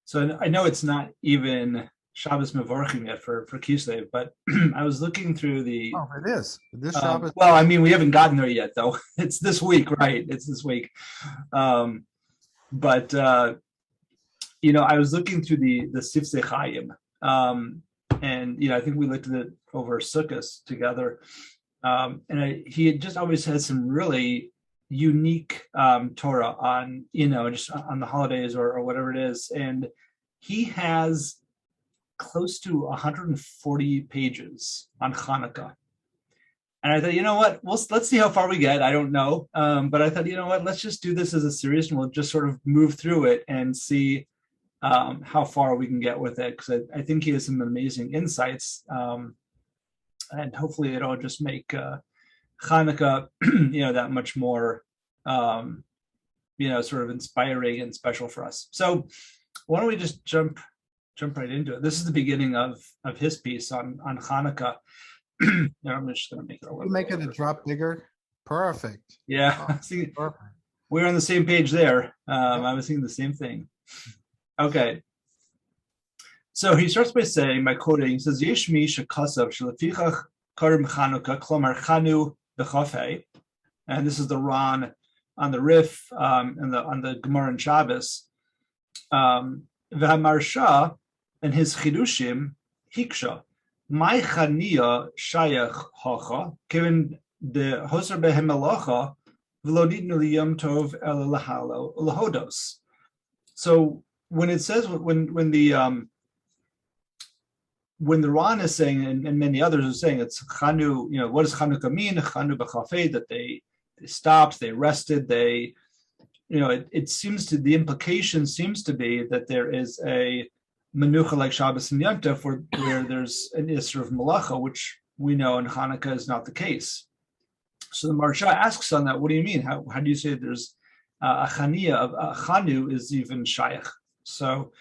So I know it's not even Shabbos Mevorchim yet for Kislev, but I was looking through the. Oh, it is. This Shabbos. Well, I mean, we haven't gotten there yet, though. It's this week, right? It's this week. But I was looking through the Sifsei Chaim, and I think we looked at it over Sukkot together, and he had just always had some really unique Torah on just on the holidays or whatever it is, and he has close to 140 pages on Hanukah. And I thought, you know what, let's see how far we get. I don't know, but I thought, you know what, let's just do this as a series, and we'll just sort of move through it and see how far we can get with it, because I think he has some amazing insights, and hopefully it'll just make Hanukah, that much more, sort of inspiring and special for us. So why don't we just jump right into it? This is the beginning of his piece on Hanukah. I'm just going to make it make it a drop bigger. Perfect. Yeah, perfect. We're on the same page there. I was thinking the same thing. Okay. So he starts by saying, by quoting, he says, Yesh mi shekasav shelefichach karim Hanukah, klomar chanu b'chafei. And this is the Ron on the Rif, and on the Gemara and Shabbos. V'hamarsha and his chidushim hiksha. My chania shayach hacha, given the hoser behem melacha, v'lodidnu liyom tov el lahalo lahodos. So when it says when the Ran is saying, and many others are saying, it's Chanu. What does Hanukah mean? Chanu b'chafei, that they stopped, they rested, it seems to, the implication seems to be that there is a menucha like Shabbos and Yom Tov where there's an isser of malacha, which we know in Hanukkah is not the case. So the Marsha asks on that, what do you mean? How do you say there's a chania of a chanu is even shayach? So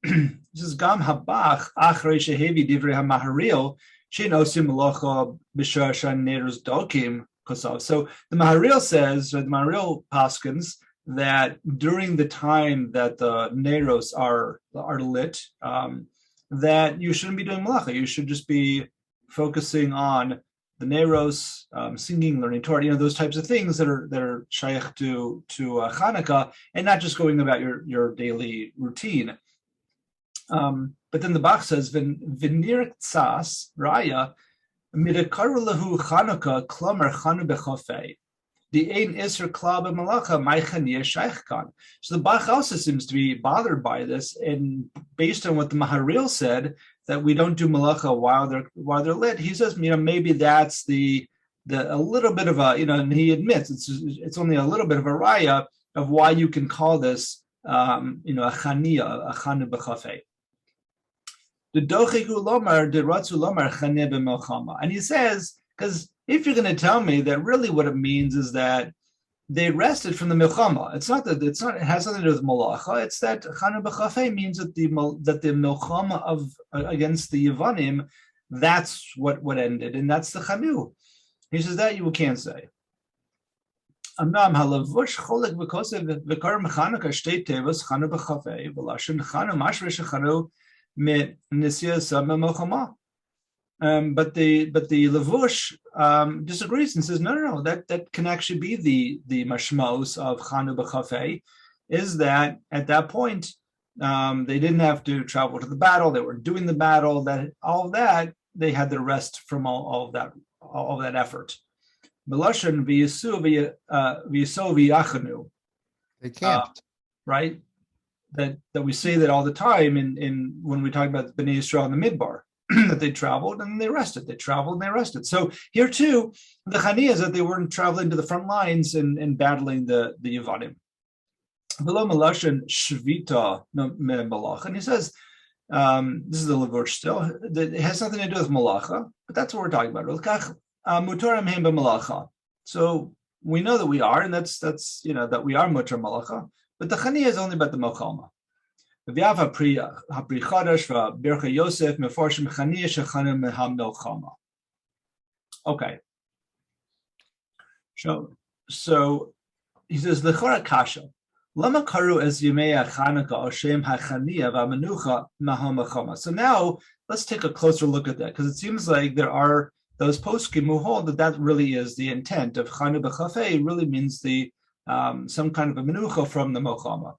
this is gam habach achrei shehevi divrei hamaharil shein osim malacha b'shar shan nerus dokim kosav. So the Maharil says, or the Maharil paskins, that during the time that the neros are lit, that you shouldn't be doing malacha. You should just be focusing on the neros, singing, learning Torah, those types of things that are shaykh to Chanukah, and not just going about your daily routine. But then the Bach says, "V'nir tzas raya midakaru lahu Chanukah klomer chanu bechafei." The ein iser klab malacha ma'ichaniyah shaychkan. So the Bach also seems to be bothered by this, and based on what the Maharil said, that we don't do malacha while they're lit, he says, maybe that's the a little bit of a, and he admits it's only a little bit of a raya of why you can call this a chaniyah, a chanu b'chafei. The dochigu lomar de ratzu lomar chaniyah b'melchama, and he says, because if you're going to tell me that really what it means is that they rested from the milchama, it has nothing to do with malacha. It's that chanu b'chafei means that the milchama of against the Yevanim, that's what ended, and that's the chanu. He says that you can't say. Amnam halavush cholek v'kosev v'karim Chanukah shtei tevos chanu b'chafei v'lashin chanu mashresh chanu mit nisiyas milchama. But the Levush disagrees and says no, that can actually be the mashmos of Chanu b'chafei, is that at that point they didn't have to travel to the battle, they were doing the battle, that all of that they had the rest from all of that effort. Meloshen v'yisu v'yachanu. They camped, right? That we say that all the time in when we talk about Bnei Yisrael in the Midbar. That they traveled and they rested. They traveled and they rested. So here too, the chani is that they weren't traveling to the front lines and battling the Yevanim. Below Malashan Shvita Malach, and he says, this is the Levush still. It has nothing to do with Malacha, but that's what we're talking about. So we know that we are, and that's that we are Mutar Malacha, but the chani is only about the Melchama. Okay, so he says l'chora kasha. Lama karu es yemei Hanukah al shem hachaniya v'amenucha mahamachama. So now let's take a closer look at that, because it seems like there are those poskim who hold that really is the intent of Chanu b'chafei, really means the some kind of a menucha from the mochama.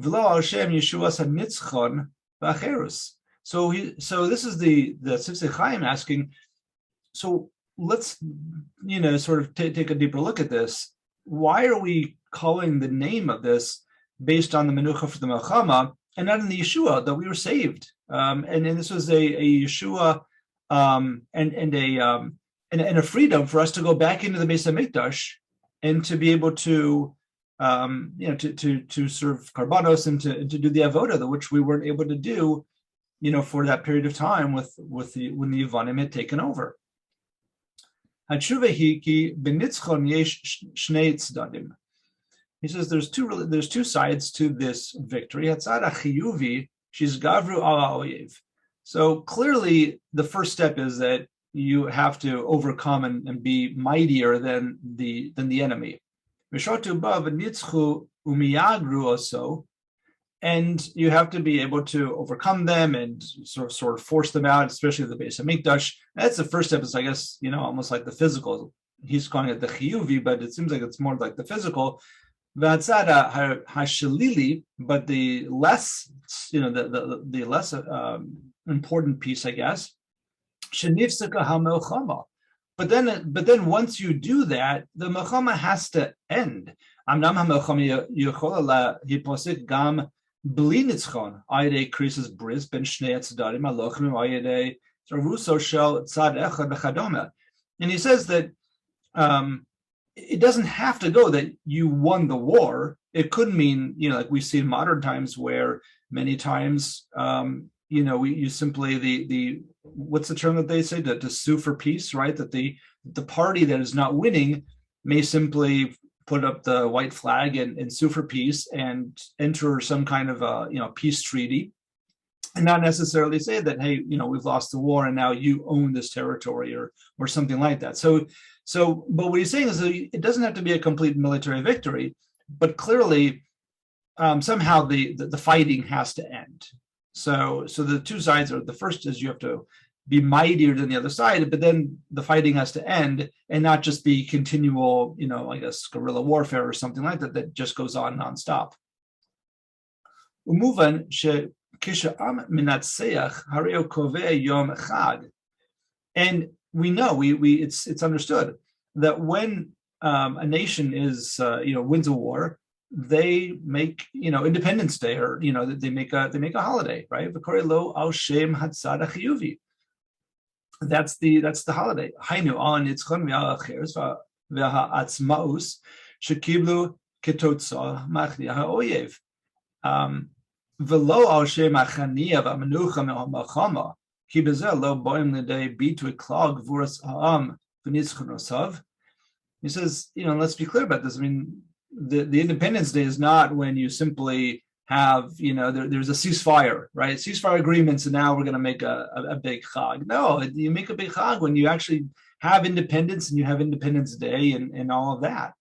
V'lo al shem Yeshuas hanitzchon v'acherus. So this is the Sifsei Chaim asking. So let's sort of take a deeper look at this. Why are we calling the name of this based on the menucha for the Melchama and not in the Yeshua that we were saved? And this was a Yeshua and a freedom for us to go back into the Beis Hamikdash and to be able to to serve karbanos and to do the avoda, which we weren't able to do, for that period of time when the Yevanim had taken over. He says there's two sides to this victory. So clearly, the first step is that you have to overcome and be mightier than the enemy. And you have to be able to overcome them and sort of force them out, especially the Beis Hamikdash. That's the first step. Is, I guess, almost like the physical. He's calling it the chiyuvi, but it seems like it's more like the physical. V'atzada hashalili, but the less, the less important piece, I guess, shenifsaka hamelchama. But then once you do that, the melchama has to end. Amnam hamelchama yochola hiposik gam. Bli nitzchon, ayde krisis bris ben shnei tzadarim alochim ayde ravuso shel tzad echad bechadoma. And he says that it doesn't have to go that you won the war. It could mean, like we see in modern times, where many times, you simply the what's the term that they say, to sue for peace, right? That the party that is not winning may simply put up the white flag and sue for peace and enter some kind of peace treaty, and not necessarily say that, hey, we've lost the war and now you own this territory or something like that. So but what he's saying is that it doesn't have to be a complete military victory, but clearly somehow the fighting has to end. So the two sides are, the first is you have to be mightier than the other side, but then the fighting has to end and not just be continual, I guess, guerrilla warfare or something like that just goes on nonstop. And we know it's understood that when a nation is wins a war, they make Independence Day, or they make a holiday, right? That's the holiday. Hainu al nitzchon v'al v'ha'atzmaus shekiblu ketotza machni ha'oyev v'lo al shem ha'chaniya v'amenucha me'hamachama ki b'zeh lo boim l'dei bitu eklag v'uras ha'am v'nitzchonosav. He says, let's be clear about this. I mean, the Independence Day is not when you simply have, there's a ceasefire, right? Ceasefire agreements, and now we're going to make a big chag. No, you make a big chag when you actually have independence and you have Independence Day and all of that.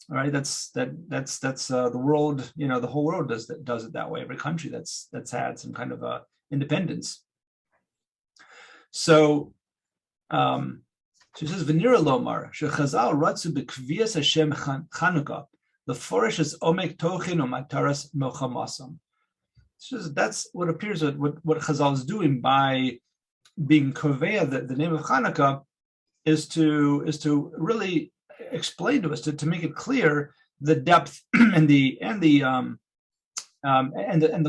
All right, that's the world. The whole world does it that way. Every country that's had some kind of independence. So, she says, "V'nira lomar shechazal ratzu b'kvias Hashem Hanukah." The flourish is omek tochin or mataras melchamasam. That's what appears what Chazal is doing by being koveya, the name of Hanukah, is to really explain to us, to make it clear the depth and the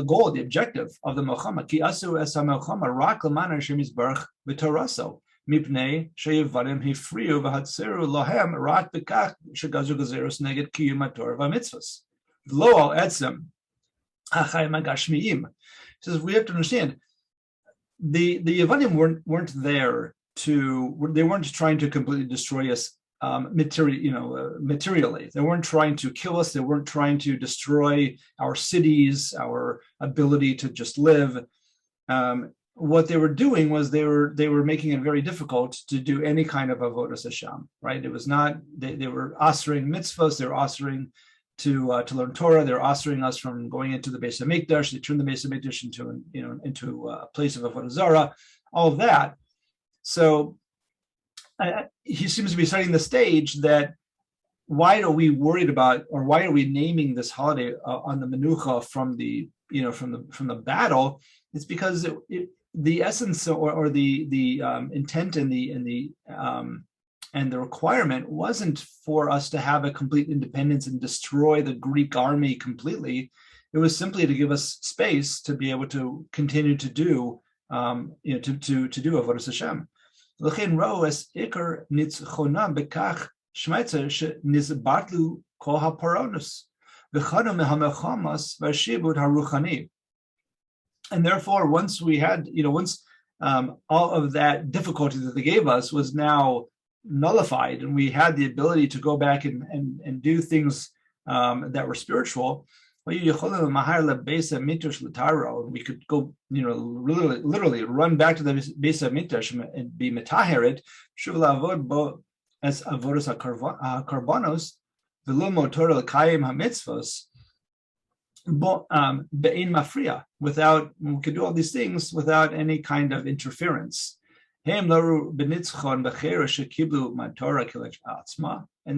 goal, the objective of the melchama. Ki asu es melchama rak l'man Hashem yisbarach v'toraso. Mipnei sheyevarim hifriu v'hatzeru lohem rak b'kach shegazu gazerus neged kiyum haTorah v'mitzvos v'lo al etzem hachayim hagashmiyim. Says we have to understand the Yevanim weren't there they weren't trying to completely destroy us materially. They weren't trying to kill us. They weren't trying to destroy our cities, our ability to just live. What they were doing was they were making it very difficult to do any kind of avodas Hashem, right? It was not, they were ossuring mitzvahs, they were ossuring to learn Torah. They're ossuring us from going into the Beis Hamikdash. They turned the Beis Hamikdash into a place of Avodah Zarah. All of that. So he seems to be setting the stage that why are we worried about, or why are we naming this holiday on the Menucha from the battle? It's because the essence or the intent and the requirement wasn't for us to have a complete independence and destroy the Greek army completely. It was simply to give us space to be able to continue to do to do Avodas Hashem. L'chein ro es ikar nitzchonam bekach shmeitzer shenizbartlu kol haparonus v'chanu mehamelchamas v'shibud haruchani. And therefore, once we had, all of that difficulty that they gave us was now nullified, and we had the ability to go back and do things that were spiritual. We could go, literally run back to the Beis Hamikdash and be metaheret, shuv la'avod bo as avodas hakarbonos, v'lo Torah l'kayim hamitzvos, be'in mafriya, we could do all these things without any kind of interference. And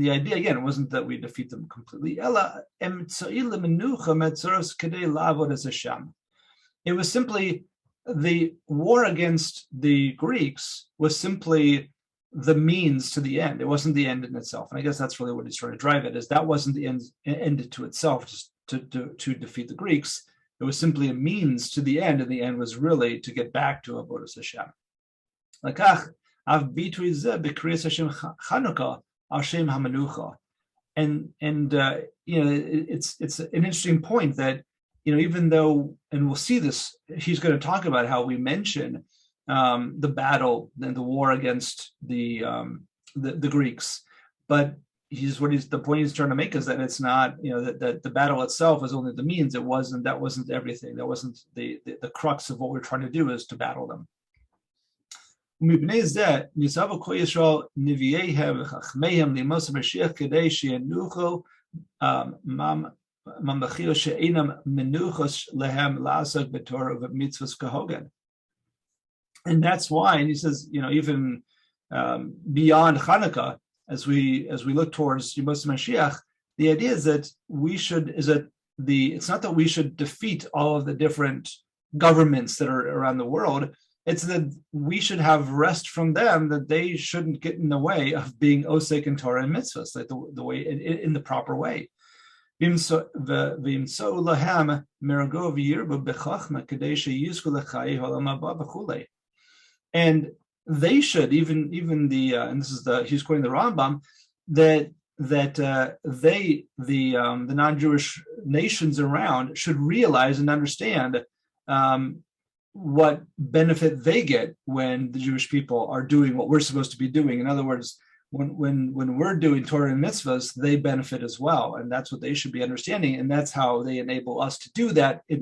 the idea, again, wasn't that we defeat them completely. It was simply the war against the Greeks was simply the means to the end. It wasn't the end in itself. And I guess that's really what he's trying to drive at, is that wasn't the end to itself, just to defeat the Greeks. It was simply a means to the end, and the end was really to get back to Avodas Hashem. Lakach av bitui zeh b'kriyas Hashem Hanukah al shem hamenucha, and it's an interesting point that even though, and we'll see this, he's going to talk about how we mention the battle and the war against the Greeks, but the point he's trying to make is that it's not, that the battle itself is only the means. That wasn't everything. That wasn't the crux of what we're trying to do, is to battle them. And that's why, and he says, even beyond Hanukah, as we look towards Yemos Mashiach, the idea is that it's not that we should defeat all of the different governments that are around the world. It's that we should have rest from them, that they shouldn't get in the way of being osek in Torah and mitzvahs, like the way in the proper way. And they should, even and this is he's quoting the Rambam, that the non-Jewish nations around should realize and understand what benefit they get when the Jewish people are doing what we're supposed to be doing. In other words, when we're doing Torah and mitzvahs, they benefit as well, and that's what they should be understanding, and that's how they enable us to do that. At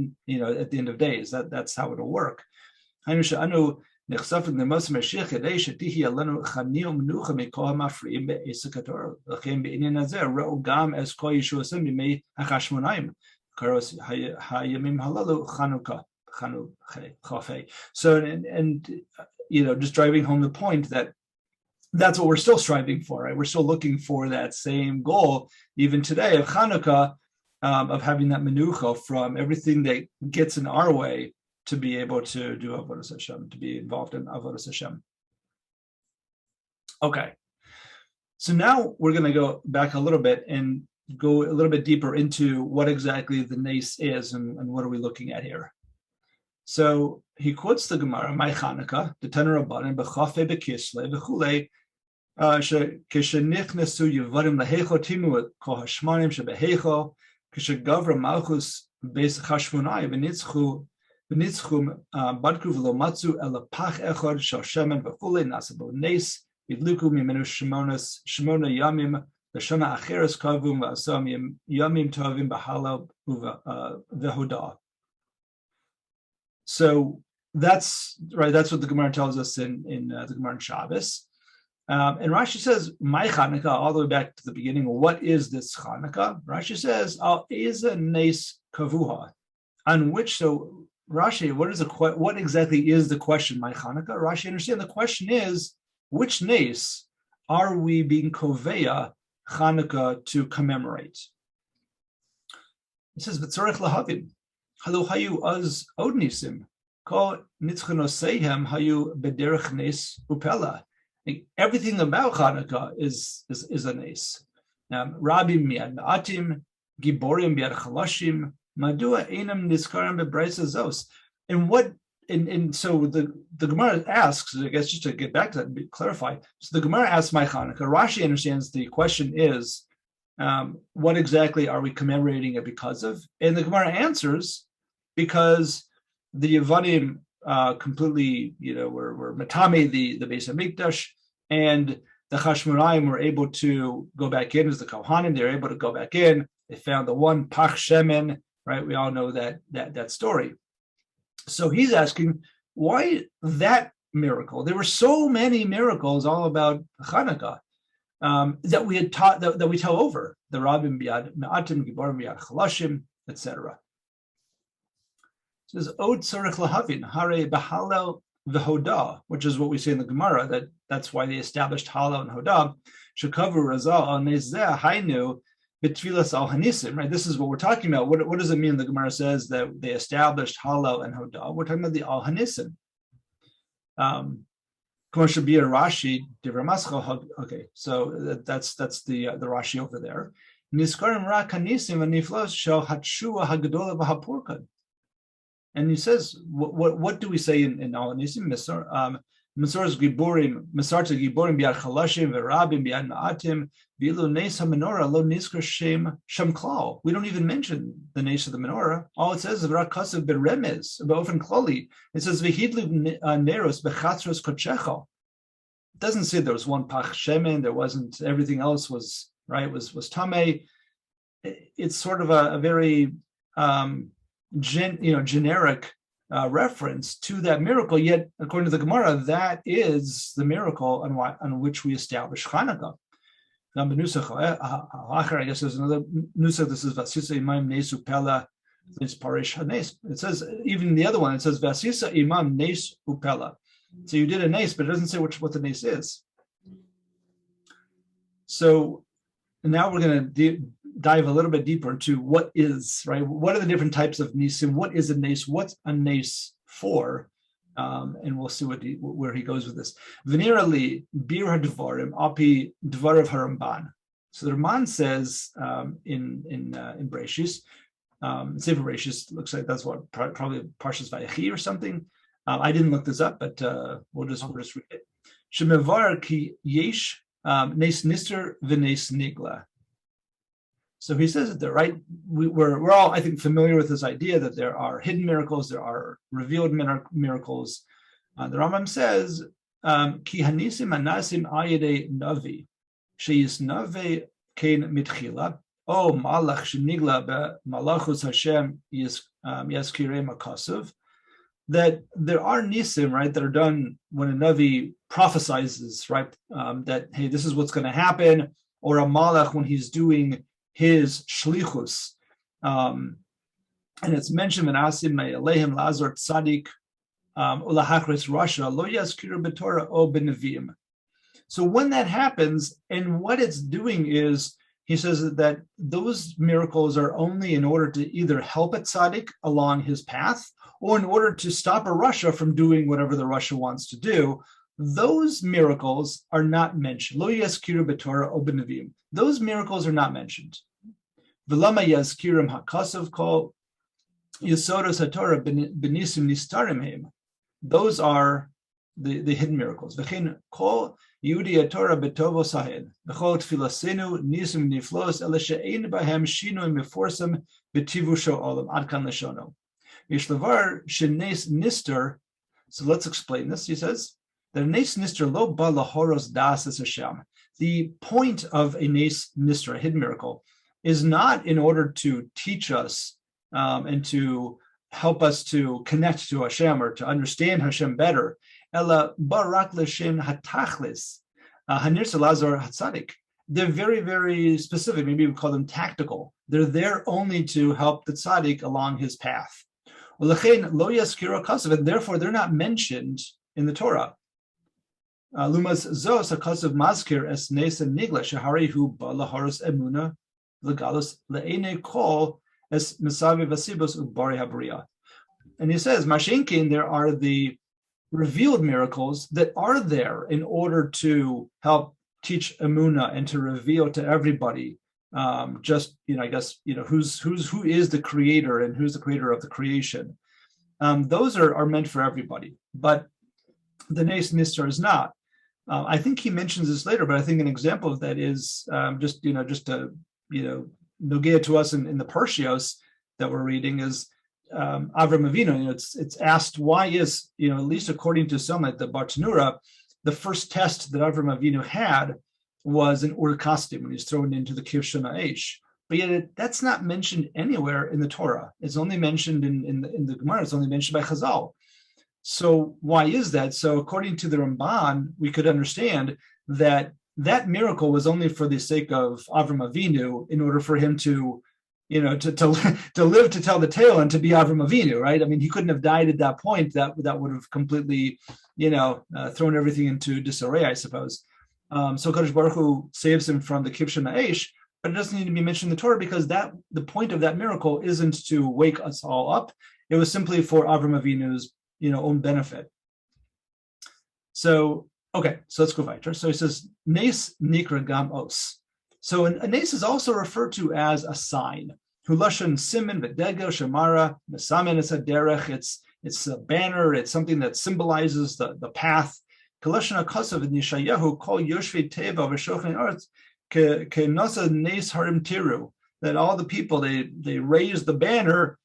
the end of days, that's how it'll work. נחשף למוס משיח כדי שתהיה לנו חניו מנוחה מכל המפריעים בעסק התורה. לכן בעניין הזה ראו גם אז כל ישועתם בימי החשמונאים, קרוס הימים הללו חנוכה. So, and just driving home the point that that's what we're still striving for, right? We're still looking for that same goal, even today, of Hanukah, of having that menucha from everything that gets in our way, to be able to do Avodas Hashem, to be involved in Avodas Hashem. Okay, so now we're going to go back a little bit and go a little bit deeper into what exactly the Nes is and what are we looking at here. So he quotes the Gemara, "My Hanukah, the Tanur Rabbanan, b'chafei b'kislev v'chulei, k'shenichnesu yevarim lehecho timu kol hashmanim shebeheicho, k'shegavra malchus beis chashmonai v'nitzchu badku v'lo matzu elapach echad shel shemen v'chulei nasabo nes yidluku mimenu shmona yamim l'shana acheres kavum v'asam yamim tovim b'halal v'hodah." So that's right. That's what the Gemara tells us in the Gemara in Shabbos. And Rashi says, my Hanukah, all the way back to the beginning, what is this Hanukah? Rashi says, Al Eza Nes Kavuha, on which, so Rashi, what exactly is the question, my Hanukah? Rashi understand the question is, which Nes are we being Koveya Hanukah to commemorate? It says, V'tzorech lahavin, halu hayu az od nisim, kol nitzchanoseihem hayu bederech nes upela. Everything about Hanukah is a nes. Rabim miad ma'atim, giborim miad chalashim, madua einam nizkarim bebraisa zos. And so the Gemara asks, I guess just to get back to that and clarify, so the Gemara asks my Hanukah. Rashi understands the question is, what exactly are we commemorating it because of? And the Gemara answers, because the Yevanim completely, were matame the Beis Hamikdash, and the Chashmonaim were able to go back in as the Kohanim. They're able to go back in. They found the one Pach Shemen, right? We all know that story. So he's asking, why that miracle? There were so many miracles all about Hanukah that we had taught, that we tell over, the Rabim Biad Me'atim, Giborim Biad Chalashim, etc. It says, Od Tzorech Lahavin, Hare B'Halel V'Hodah, which is what we say in the Gemara, that's why they established Halel and Hodah, Shekavu Razal Al Nezeh Hainu B'Tfilas Al Hanisim, right? This is what we're talking about. What does it mean? The Gemara says that they established Halel and Hodah. We're talking about the Al Hanisim. Rashi, okay, so that's the Rashi over there. Niskarim Ra Hanisim and Niflos Shel Hatshua Hagadola V'Hapurkad. And he says, what do we say in Al Hanisim? Mesar's Giborim, Mesarta Giborim Biad Chalashim V'Rabim Biad Ma'atim V'ilu Nes HaMenorah Lo Nizkar Shem Klal. We don't even mention the Nes of the menorah. All it says is V'Rak Kasav B'Remez B'Ofen Klali. It says V'Hidlu Neros B'Chatzros Kochecha. It doesn't say there was one Pach Shemen. There wasn't. Everything else was right. Was Tameh. It's sort of a very generic reference to that miracle, yet according to the Gemara, that is the miracle on which we establish Hanukah. I guess there's another nusach. This is Vasisa Imam Nesu Pela Nes Parish Hanes. It says, even the other one, it says Vasisa Imam Nes Upela. So you did a nes, but it doesn't say what the nes is. So now we're going to dive a little bit deeper into what is, right? What are the different types of nisim? What is a nes? What's a nes for? And we'll see where he goes with this. Venerally, bir hadvarim api dvarav haramban. So the Ramban says in Bereishis, Sefer Bereishis, looks like that's what probably Parshas Vayechi or something. I didn't look this up, but we'll just read it. Shemevar ki yesh nes nister v'nes nigla. So he says that they're right. We're all, I think, familiar with this idea that there are hidden miracles, there are revealed miracles. The Rambam says, "Ki hanisim anasim ayedei navi, sheyis nave kein mitchila, o malach shenigla be malachus Hashem yaskirei makasuv." That there are nisim, right, that are done when a navi prophesizes, right, that hey, this is what's going to happen, or a malach when he's doing his shlichus, and it's mentioned in Asim Me'alehim Lazar Tzadik Ulahachris Rasha Lo Yaskiru B'Torah O B'Neviim. So when that happens, and what it's doing is, he says that those miracles are only in order to either help a tzaddik along his path, or in order to stop a Rasha from doing whatever the Rasha wants to do. Those miracles are not mentioned. Lo Yaskiru B'Torah O B'Neviim. Those miracles are not mentioned. V'lama yazkirim hakasav kol yisodos haTorah b'nisim nistarim heim. Those are the hidden miracles. V'chein kol Yehudi haTorah b'tovo sahin. V'chol tfilasenu nisim niflos ele she'ein bahem shinu meforsam b'tivu sho'olam adkan leshono. Yishlavar shenes nister. So let's explain this. He says the nes nister lo ba lahoros das es Hashem. The point of a nes nister, a hidden miracle, is not in order to teach us and to help us to connect to Hashem or to understand Hashem better. Ela barak l'shem hatachlis Hanirsa Lazar Hatzadik. They're very, very specific. Maybe we call them tactical. They're there only to help the tzaddik along his path. And therefore, they're not mentioned in the Torah. Lumas zos hakasav mazkir es nesa nigla shaharihu balaharos emuna legalus leene kol es misavi vasibos ubari habriya. And he says, Mashinkin, there are the revealed miracles that are there in order to help teach Emunah and to reveal to everybody who is the creator and who's the creator of the creation. Those are meant for everybody, but the Nes Nistar is not. I think he mentions this later, but I think an example of that is just to nogea to us in the Parshios that we're reading is Avram Avinu. It's asked why is, at least according to some at the Bartanura, the first test that Avram Avinu had was an Ur Kasdim when he's thrown into the Kivshon Aish. But yet that's not mentioned anywhere in the Torah. It's only mentioned in the Gemara. It's only mentioned by Chazal. So why is that? So according to the Ramban, we could understand that miracle was only for the sake of Avram Avinu in order for him to live to tell the tale and to be Avram Avinu, right? I mean, he couldn't have died at that point. That would have completely, thrown everything into disarray, I suppose. So Kadosh Baruch Hu saves him from the Kivshon Aish, but it doesn't need to be mentioned in the Torah because the point of that miracle isn't to wake us all up. It was simply for Avram Avinu's, own benefit. So, okay, so let's go weiter. So he says, Nes Nikra Gam Os. So a nes is also referred to as a sign. Hulashon Simin V'Degel Shamara Mesamen Es Haderech. It's a banner. It's something that symbolizes the path. Kalashon Akasav Nishayahu Kol Yoshvei Teva V'Shochen Arts Kenasa Nes Harim Tiru. That all the people they raise the banner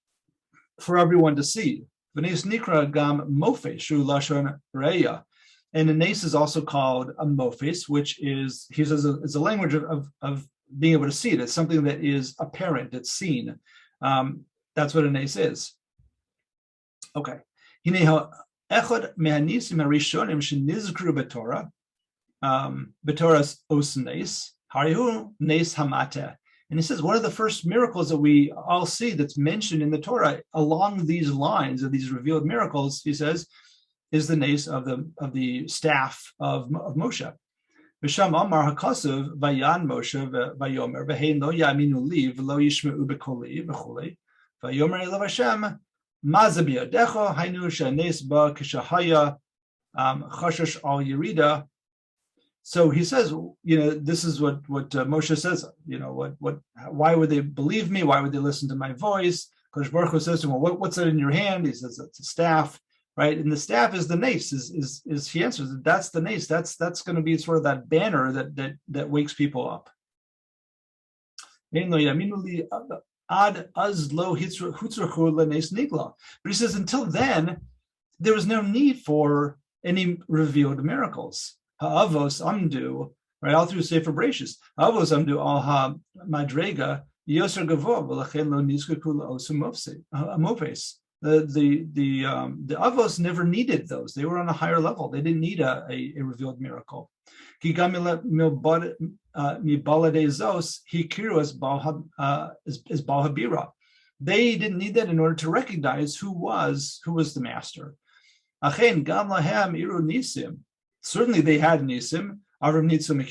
for everyone to see. V'Nes Nikra Gam Mofesh Shu Lashon Reya. And a nes is also called a mofis, which is, he says, it's a language of being able to see it. It's something that is apparent, it's seen. That's what a nes is. Okay. Echad mehanisim harishonim shenizkru b'Torah, b'Torah's os nes, harihu nes hamate. And he says one of the first miracles that we all see that's mentioned in the Torah along these lines of these revealed miracles, he says, is the nes of the staff of Moshe. V'sham Amar Hakasav Vayan Moshe Vayomer V'hein Lo Yaminu Li V'Lo Yishmeu B'Koli V'Chulei Vayomer Elav Hashem Maza B'Yadecha Hainu She'nes Ba K'Shahaya Chashash Al Yerida. So he says, this is what Moshe says. Why would they believe me? Why would they listen to my voice? Kodesh Baruch Hu says to him, well, what's that in your hand? He says it's a staff. Right, and the staff is the nes. Is he answers that's the nes. That's going to be sort of that banner that wakes people up. But he says until then, there was no need for any revealed miracles. Ha'avos amdu, right, all through Sefer Bereshis. Ha'avos amdu al ha-madrega yoser gavo v'lachen lo nizkaku la'osum mofes. The avos never needed those. They were on a higher level. They didn't need a revealed miracle. They didn't need that in order to recognize who was the master. Certainly they had nisim. Avram nitzim,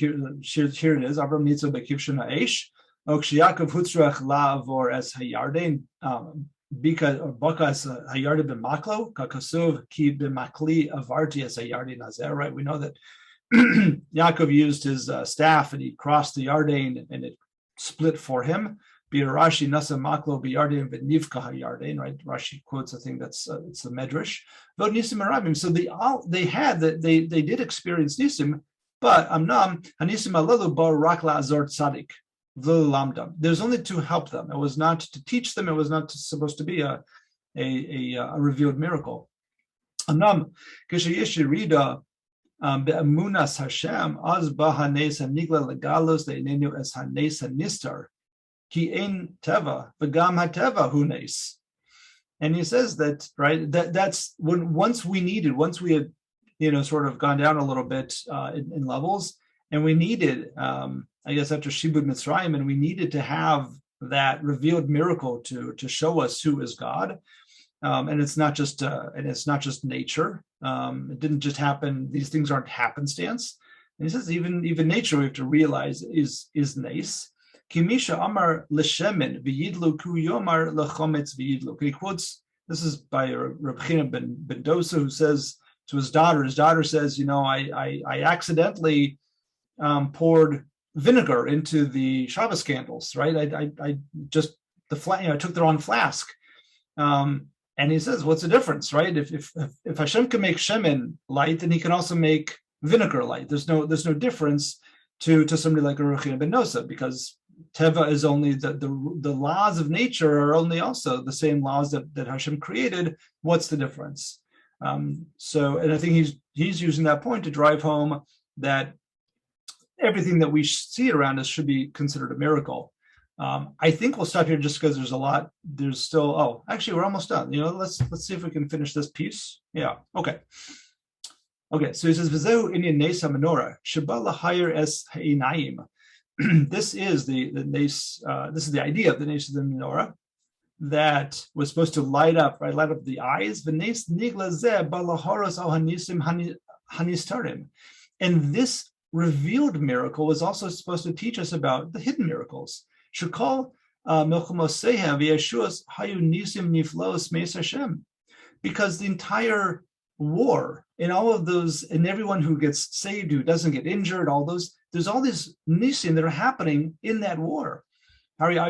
here it is. Avram nitzim bekivshon ha'esh. Okshiyakov hutzrach la'avor as hayarden. Because Bakas Hayardi ben Maklo, Kakasuv ki ben Makli avarti as Hayardi Nazer, right? We know that Yaakov used his staff and he crossed the Yarden and it split for him. Rashi Nasa Maklo biyarden v'nivka Hayarden, right? Rashi quotes, I think that's it's the Medrash. But Nisim Arabim, so they did experience Nisim, but Amnam Hanisim Alalu Bar Rakla Azor Tzadik. There's only to help them. It was not to teach them. It was not supposed to be a revealed miracle. Anam kishayishirida be'amunas Hashem az bahanes hanigla legalos le'inenu es hanes hanistar ki ein teva v'gam hateva hunes. And he says that, right, that's when once we had sort of gone down a little bit in levels. And we needed, I guess, after Shibud Mitzrayim, and we needed to have that revealed miracle to show us who is God. And it's not just nature. It didn't just happen. These things aren't happenstance. And he says even nature we have to realize is nes. Kimisha amar l'shemen v'yidlu ku yomar l'chometz v'yidlu. He quotes, this is by Reb China ben Dosa, who says to his daughter says, I accidentally poured vinegar into the Shabbos candles, right? I just I took the wrong flask. And he says, what's the difference, right? If Hashem can make shemen light, then he can also make vinegar light. There's no difference to somebody like Reb China ben Dosa, because Teva is only the laws of nature are only also the same laws that Hashem created. What's the difference? And I think he's using that point to drive home that everything that we see around us should be considered a miracle. I think we'll stop here just because there's still, actually we're almost done. Let's see if we can finish this piece. Yeah, okay. Okay, so he says, V'zehu inyan nes ha-menorah, sheba l'hayer es ha'inayim. This is the idea of the nes of the menorah that was supposed to light up the eyes. V'nes nigla zeh balahoros al hanisim hanistarim. And this revealed miracle was also supposed to teach us about the hidden miracles. Shekol milchumosehem v'yeshuas hayu nisim niflos meis Hashem. Because the entire war and all of those, and everyone who gets saved, who doesn't get injured, there's all these nisim that are happening in that war. Right, that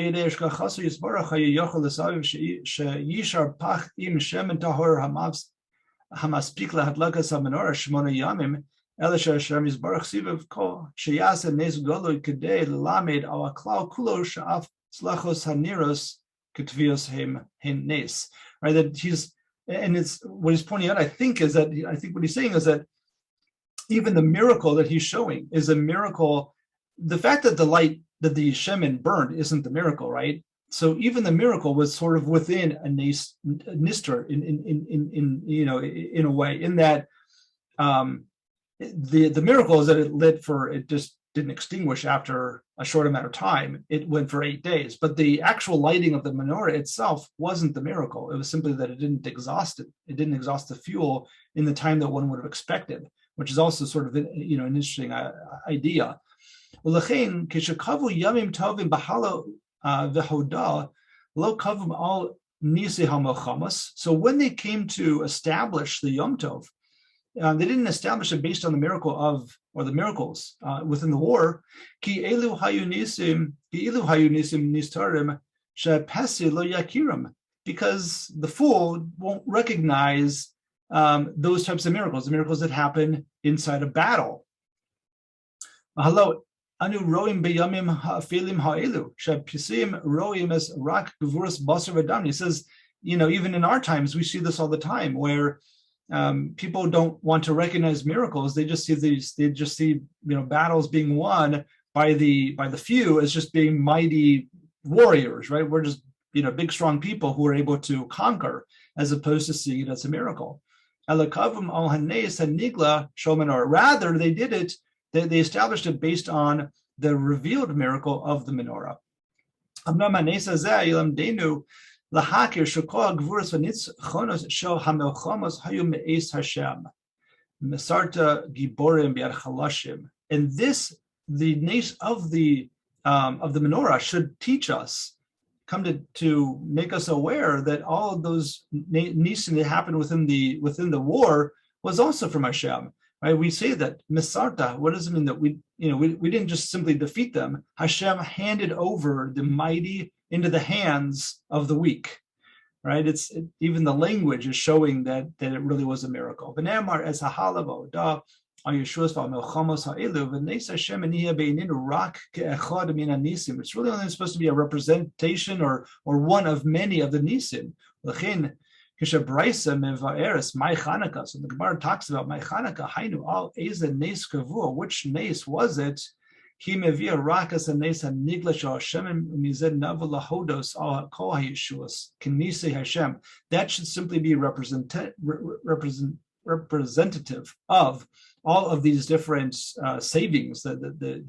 he's, and it's what he's pointing out, I think what he's saying is that even the miracle that he's showing is a miracle. The fact that the light that the shemen burned isn't the miracle, right? So even the miracle was sort of within a nister in a way, in that the miracle is that it just didn't extinguish after a short amount of time. It went for 8 days, but the actual lighting of the menorah itself wasn't the miracle. It was simply that it didn't exhaust it. It didn't exhaust the fuel in the time that one would have expected, which is also sort of an interesting idea. So when they came to establish the Yom Tov, they didn't establish it based on the miracles within the war. Because the fool won't recognize those types of miracles, the miracles that happen inside a battle. He says, even in our times, we see this all the time, where people don't want to recognize miracles. They just see battles being won by the few as just being mighty warriors, right? We're just big strong people who are able to conquer, as opposed to seeing it as a miracle. Rather, they did it. They established it based on the revealed miracle of the menorah. And this, the nes of the menorah, should teach us, to make us aware that all of those nisim that happened within the war was also from Hashem. Right? We say that Misarta. What does it mean that we didn't just simply defeat them? Hashem handed over the mighty into the hands of the weak. Right? Even the language is showing that it really was a miracle. V'ne'amar es ha'halavo da ayeshuas v'melchamos ha'elu v'neis Hashem aniyah be'ininu rak ke'echad min ha'nisim. It's really only supposed to be a representation or one of many of the nisim. L'chein Kishabraisa mevaeres my Hanukah. So the Gemara talks about my Hanukah. Hainu al eza nes kavua. Which nes was it? He mevia rakas a nes haniglash al Hashem mized navu lahodos al kol hayeshuas kinise Hashem. That should simply be representation representative of all of these different savings, all the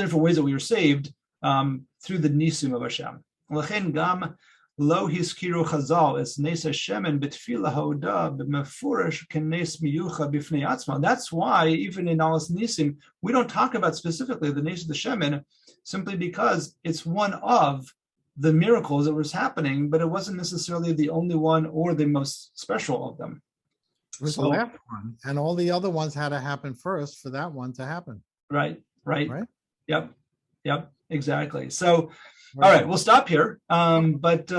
different ways that we were saved through the nisim of Hashem. Lo hiskiru Chazal es nes Hashemen betfilah ha'odah b'mefurash kenes miyucha b'fnei atzma. That's why even in Alas Nisim we don't talk about specifically the nes of the Shemen, simply because it's one of the miracles that was happening, but it wasn't necessarily the only one or the most special of them. It was the last one, and all the other ones had to happen first for that one to happen. Right. Yep, exactly. So. Right. All right, we'll stop here. But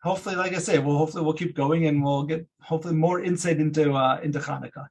hopefully, like I say, we'll keep going, and we'll get hopefully more insight into Hanukkah.